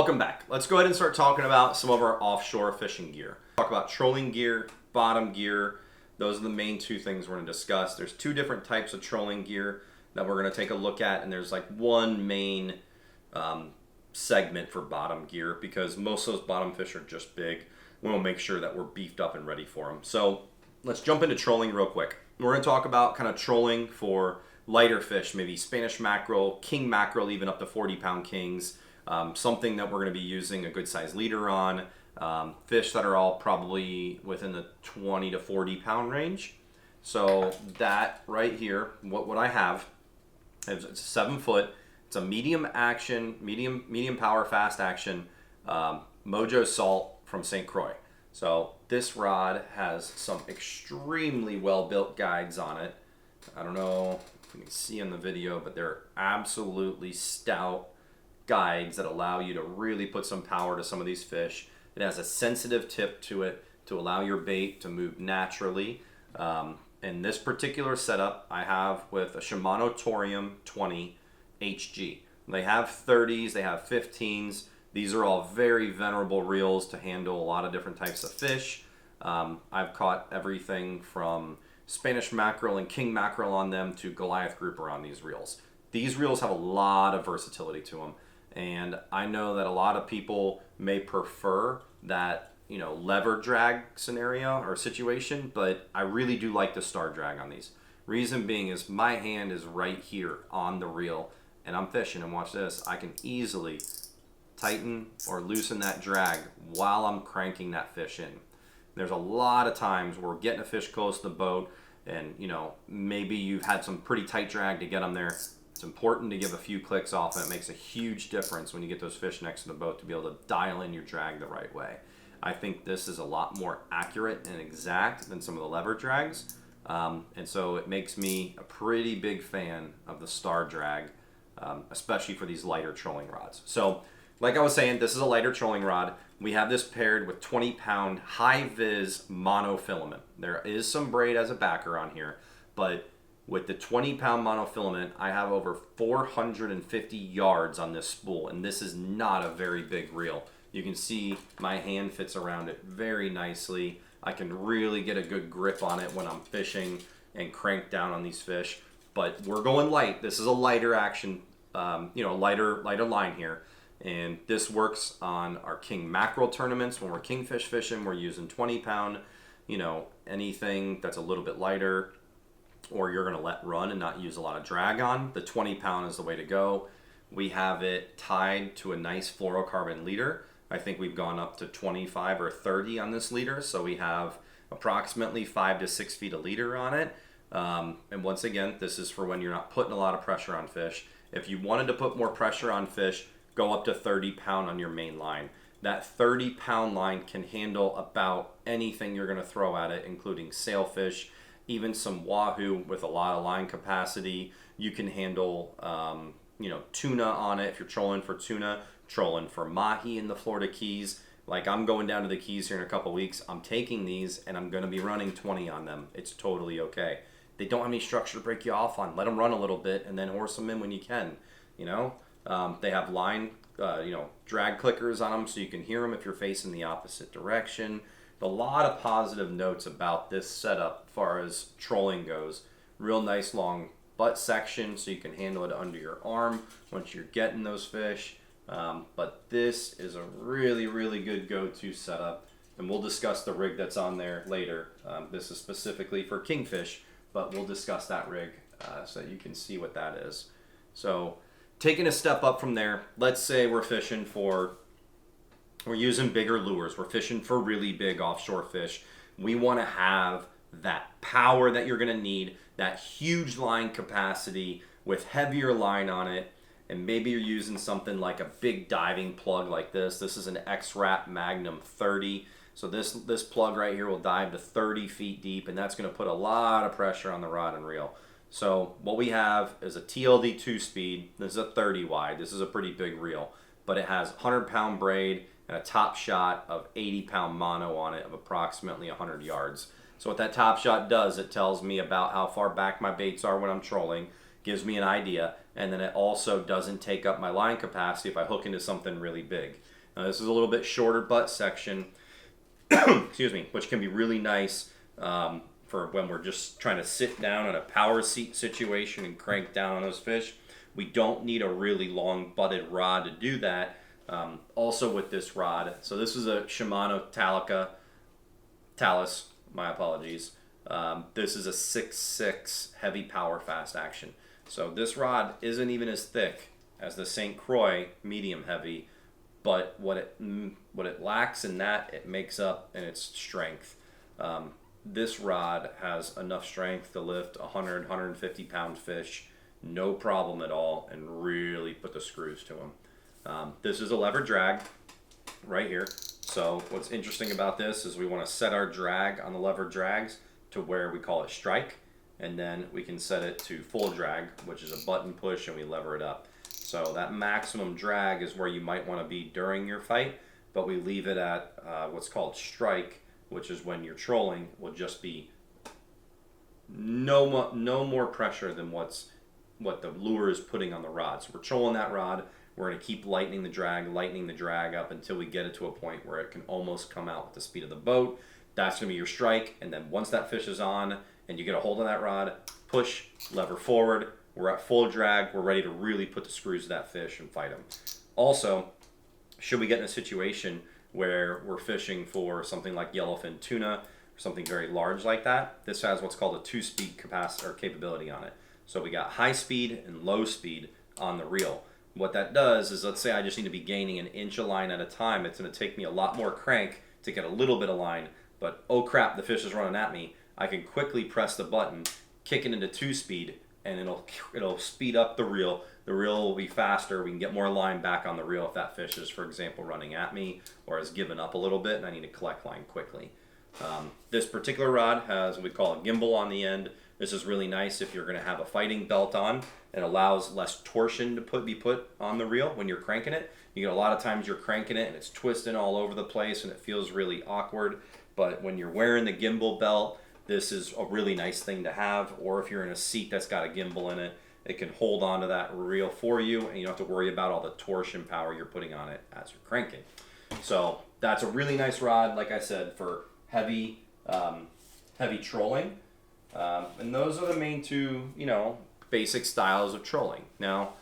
Welcome back. Let's go ahead and start talking about some of our offshore fishing gear. Talk about trolling gear, bottom gear. Those are the main two things we're going to discuss. There's two different types of trolling gear that we're going to take a look at, and there's like one main segment for bottom gear because most of those bottom fish are just big. We want to make sure that we're beefed up and ready for them. So let's jump into trolling real quick. We're going to talk about kind of trolling for lighter fish, maybe Spanish mackerel, king mackerel, even up to 40-pound kings. Something that we're going to be using a good size leader on. Fish that are all probably within the 20 to 40 pound range. So that right here, what I have, it's a 7 foot. It's a medium action, medium power, fast action Mojo Salt from St. Croix. So this rod has some extremely well built guides on it. I don't know if you can see in the video, but they're absolutely stout guides that allow you to really put some power to some of these fish. It has a sensitive tip to it to allow your bait to move naturally. In this particular setup, I have with a Shimano Torium 20 HG. They have 30s, they have 15s. These are all very venerable reels to handle a lot of different types of fish. I've caught everything from Spanish mackerel and king mackerel on them to Goliath grouper on these reels. These reels have a lot of versatility to them. And I know that a lot of people may prefer that, lever drag scenario or situation, but I really do like the star drag on these. Reason being is my hand is right here on the reel and I'm fishing, and watch this, I can easily tighten or loosen that drag while I'm cranking that fish in. There's a lot of times where we're getting a fish close to the boat and, maybe you've had some pretty tight drag to get them there. It's important to give a few clicks off, and it makes a huge difference when you get those fish next to the boat to be able to dial in your drag the right way. I think this is a lot more accurate and exact than some of the lever drags, and so it makes me a pretty big fan of the star drag, especially for these lighter trolling rods. So like I was saying, this is a lighter trolling rod. We have this paired with 20-pound high-vis monofilament. There is some braid as a backer on here, but with the 20-pound monofilament, I have over 450 yards on this spool, and this is not a very big reel. You can see my hand fits around it very nicely. I can really get a good grip on it when I'm fishing and crank down on these fish. But we're going light. This is a lighter action, lighter line here. And this works on our king mackerel tournaments. When we're kingfish fishing, we're using 20-pound, anything that's a little bit lighter, or you're going to let run and not use a lot of drag on, the 20-pound is the way to go. We have it tied to a nice fluorocarbon leader. I think we've gone up to 25 or 30 on this leader, so we have approximately 5 to 6 feet of leader on it. And once again, this is for when you're not putting a lot of pressure on fish. If you wanted to put more pressure on fish, go up to 30-pound on your main line. That 30-pound line can handle about anything you're going to throw at it, including sailfish, even some wahoo with a lot of line capacity. You can handle, tuna on it if you're trolling for tuna, trolling for mahi in the Florida Keys. Like I'm going down to the Keys here in a couple weeks. I'm taking these and I'm going to be running 20 on them. It's totally okay. They don't have any structure to break you off on. Let them run a little bit and then horse them in when you can. They have line, drag clickers on them so you can hear them if you're facing the opposite direction. A lot of positive notes about this setup as far as trolling goes. Real nice long butt section so you can handle it under your arm once you're getting those fish. But this is a really, really good go-to setup. And we'll discuss the rig that's on there later. This is specifically for kingfish, but we'll discuss that rig so that you can see what that is. So taking a step up from there, let's say we're using bigger lures. We're fishing for really big offshore fish. We want to have that power that you're going to need, that huge line capacity with heavier line on it. And maybe you're using something like a big diving plug like this. This is an X-Rap Magnum 30. So this plug right here will dive to 30 feet deep, and that's going to put a lot of pressure on the rod and reel. So what we have is a TLD 2-speed. This is a 30 wide. This is a pretty big reel, but it has 100-pound braid and a top shot of 80-pound mono on it of approximately 100 yards. So what that top shot does, it tells me about how far back my baits are when I'm trolling, gives me an idea, and then it also doesn't take up my line capacity if I hook into something really big. This is a little bit shorter butt section, excuse me, which can be really nice for when we're just trying to sit down in a power seat situation and crank down on those fish. We don't need a really long butted rod to do that. Also with this rod, so this is a Shimano Talus, my apologies. This is a 6.6 heavy power fast action. So this rod isn't even as thick as the St. Croix medium heavy, but what it lacks in that, it makes up in its strength. This rod has enough strength to lift 100, 150 pound fish, no problem at all, and really put the screws to them. This is a lever drag right here. So what's interesting about this is we want to set our drag on the lever drags to where we call it strike, and then we can set it to full drag, which is a button push, and we lever it up. So that maximum drag is where you might want to be during your fight, but we leave it at what's called strike, which is when you're trolling, will just be no more pressure than what the lure is putting on the rod. So we're trolling that rod. We're going to keep lightening the drag up until we get it to a point where it can almost come out with the speed of the boat. That's going to be your strike. And then once that fish is on and you get a hold of that rod, push, lever forward. We're at full drag. We're ready to really put the screws to that fish and fight them. Also, should we get in a situation where we're fishing for something like yellowfin tuna or something very large like that, this has what's called a 2-speed capacity or capability on it. So we got high speed and low speed on the reel. What that does is, let's say I just need to be gaining an inch of line at a time. It's going to take me a lot more crank to get a little bit of line, but oh crap, the fish is running at me. I can quickly press the button, kick it into 2-speed, and it'll speed up the reel. The reel will be faster. We can get more line back on the reel if that fish is, for example, running at me or has given up a little bit and I need to collect line quickly. This particular rod has what we call a gimbal on the end. This is really nice if you're going to have a fighting belt on. It allows less torsion to be put on the reel when you're cranking it. You get a lot of times you're cranking it and it's twisting all over the place and it feels really awkward. But when you're wearing the gimbal belt, this is a really nice thing to have. Or if you're in a seat that's got a gimbal in it, it can hold onto that reel for you and you don't have to worry about all the torsion power you're putting on it as you're cranking. So that's a really nice rod, like I said, for heavy trolling. And those are the main two, basic styles of trolling. Now,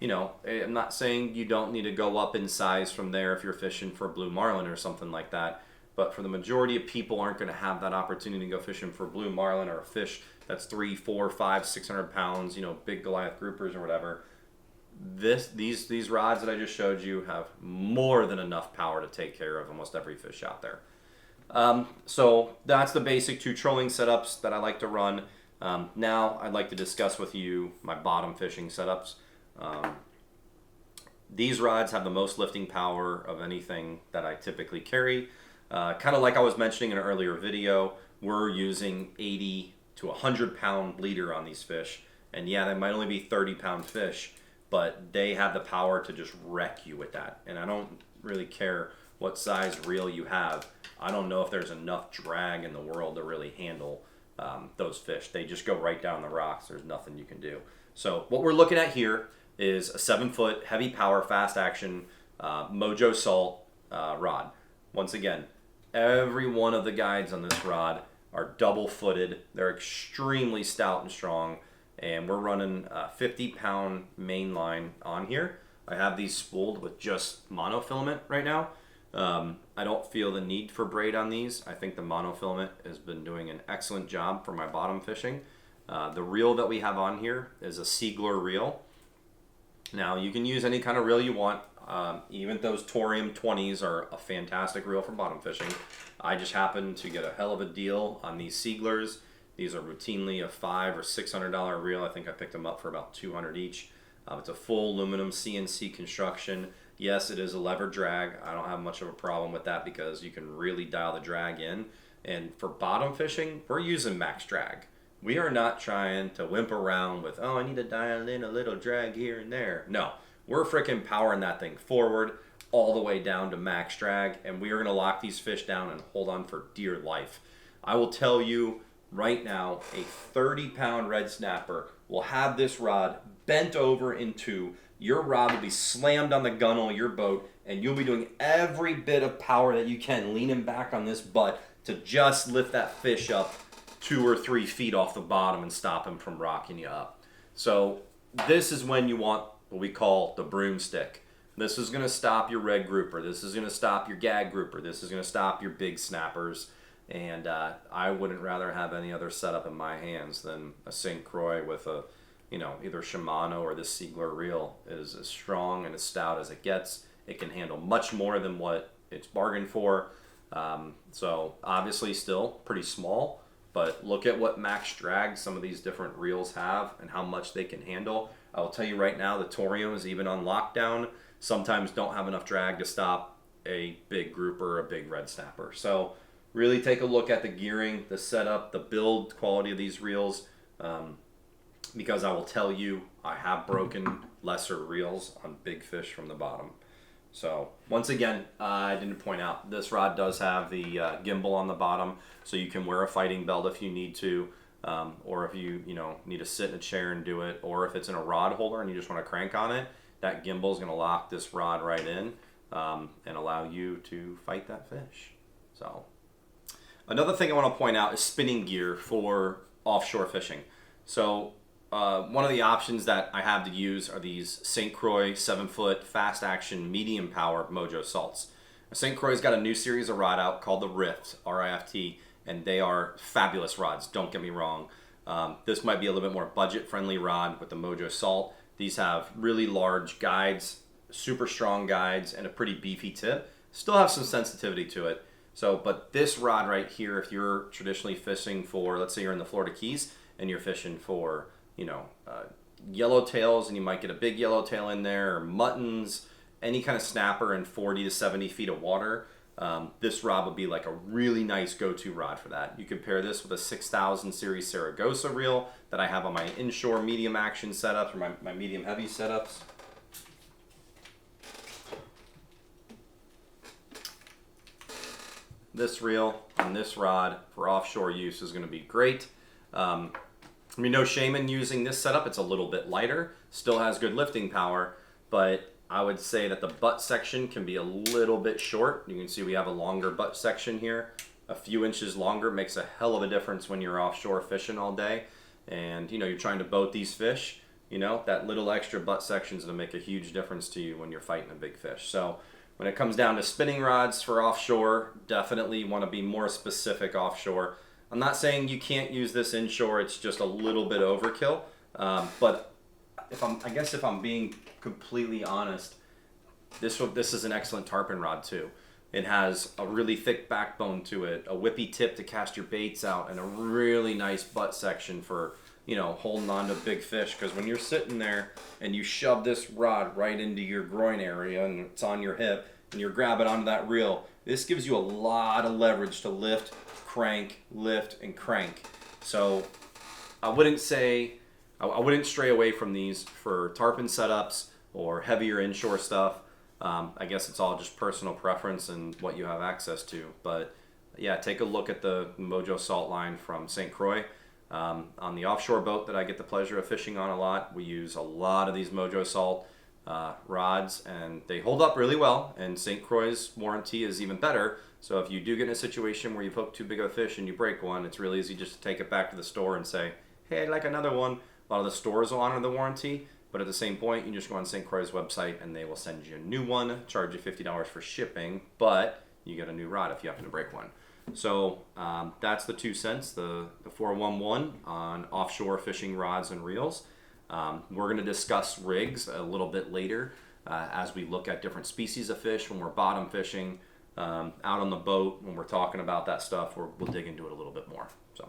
I'm not saying you don't need to go up in size from there if you're fishing for blue marlin or something like that. But for the majority of people aren't going to have that opportunity to go fishing for blue marlin or a fish that's 3, 4, 5, 600 pounds, big Goliath groupers or whatever. These rods that I just showed you have more than enough power to take care of almost every fish out there. So that's the basic 2 trolling setups that I like to run. Now I'd like to discuss with you my bottom fishing setups. These rods have the most lifting power of anything that I typically carry. Kind of like I was mentioning in an earlier video, we're using 80 to 100 pound leader on these fish. And yeah, they might only be 30 pound fish, but they have the power to just wreck you with that. And I don't really care what size reel you have. I don't know if there's enough drag in the world to really handle those fish. They just go right down the rocks. There's nothing you can do. So what we're looking at here is a 7-foot heavy power fast action Mojo Salt rod. Once again, every one of the guides on this rod are double footed. They're extremely stout and strong, and we're running a 50-pound main line on here. I have these spooled with just monofilament right now. I don't feel the need for braid on these. I think the monofilament has been doing an excellent job for my bottom fishing. The reel that we have on here is a Siegler reel. Now you can use any kind of reel you want. Even those Torium 20s are a fantastic reel for bottom fishing. I just happened to get a hell of a deal on these Sieglers. These are routinely a $500 or $600 reel. I think I picked them up for about $200 each. It's a full aluminum CNC construction. Yes, it is a lever drag. I don't have much of a problem with that because you can really dial the drag in. And for bottom fishing, we're using max drag. We are not trying to wimp around with, I need to dial in a little drag here and there. No, we're freaking powering that thing forward all the way down to max drag, and we are going to lock these fish down and hold on for dear life. I will tell you right now, a 30-pound red snapper will have this rod bent over into your rod will be slammed on the gunnel of your boat and you'll be doing every bit of power that you can, leaning back on this butt to just lift that fish up 2 or 3 feet off the bottom and stop him from rocking you up. So this is when you want what we call the broomstick. This is going to stop your red grouper. This is going to stop your gag grouper. This is going to stop your big snappers. And I wouldn't rather have any other setup in my hands than a St. Croix with a, either Shimano or this Siegler reel. It is as strong and as stout as it gets. It can handle much more than what it's bargained for. So obviously still pretty small, but look at what max drag some of these different reels have and how much they can handle. I will tell you right now, the Toriums, even on lockdown, sometimes don't have enough drag to stop a big grouper or a big red snapper. So really take a look at the gearing, the setup, the build quality of these reels, because I will tell you, I have broken lesser reels on big fish from the bottom. So once again, I didn't point out, this rod does have the gimbal on the bottom, so you can wear a fighting belt if you need to, or if you need to sit in a chair and do it, or if it's in a rod holder and you just want to crank on it, that gimbal is going to lock this rod right in and allow you to fight that fish. So another thing I want to point out is spinning gear for offshore fishing. So one of the options that I have to use are these St. Croix 7-foot fast action medium power Mojo salts. St. Croix's got a new series of rod out called the Rift, R-I-F-T, and they are fabulous rods, don't get me wrong. This might be a little bit more budget friendly rod with the Mojo salt. These have really large guides, super strong guides, and a pretty beefy tip. Still have some sensitivity to it. So, but this rod right here, if you're traditionally fishing for, let's say you're in the Florida Keys and you're fishing for, yellowtails, and you might get a big yellowtail in there, or muttons, any kind of snapper in 40 to 70 feet of water, this rod would be like a really nice go-to rod for that. You could pair this with a 6000 series Saragossa reel that I have on my inshore medium action setups, or my medium heavy setups. This reel and this rod for offshore use is going to be great. No shame in using this setup. It's a little bit lighter, still has good lifting power, but I would say that the butt section can be a little bit short. You can see we have a longer butt section here. A few inches longer makes a hell of a difference when you're offshore fishing all day and you're trying to boat these fish. That little extra butt section is going to make a huge difference to you when you're fighting a big fish. So when it comes down to spinning rods for offshore, definitely want to be more specific offshore. I'm not saying you can't use this inshore, it's just a little bit overkill. But if I'm being completely honest, this is an excellent tarpon rod too. It has a really thick backbone to it, a whippy tip to cast your baits out, and a really nice butt section for holding on to big fish. Because when you're sitting there and you shove this rod right into your groin area and it's on your hip and you're grabbing onto that reel, this gives you a lot of leverage to lift, crank, lift, and crank. So I wouldn't stray away from these for tarpon setups or heavier inshore stuff. I guess it's all just personal preference and what you have access to. But yeah, take a look at the Mojo salt line from St. Croix. On the offshore boat that I get the pleasure of fishing on a lot, we use a lot of these Mojo salt rods, and they hold up really well, and St. Croix's warranty is even better. So if you do get in a situation where you've hooked too big of a fish and you break one, it's really easy just to take it back to the store and say, hey, I'd like another one. A lot of the stores will honor the warranty, but at the same point, you just go on St. Croix's website and they will send you a new one, charge you $50 for shipping, but you get a new rod if you happen to break one. So that's the 2 cents, the 411 on offshore fishing rods and reels. We're going to discuss rigs a little bit later as we look at different species of fish when we're bottom fishing out on the boat. When we're talking about that stuff, we'll dig into it a little bit more. So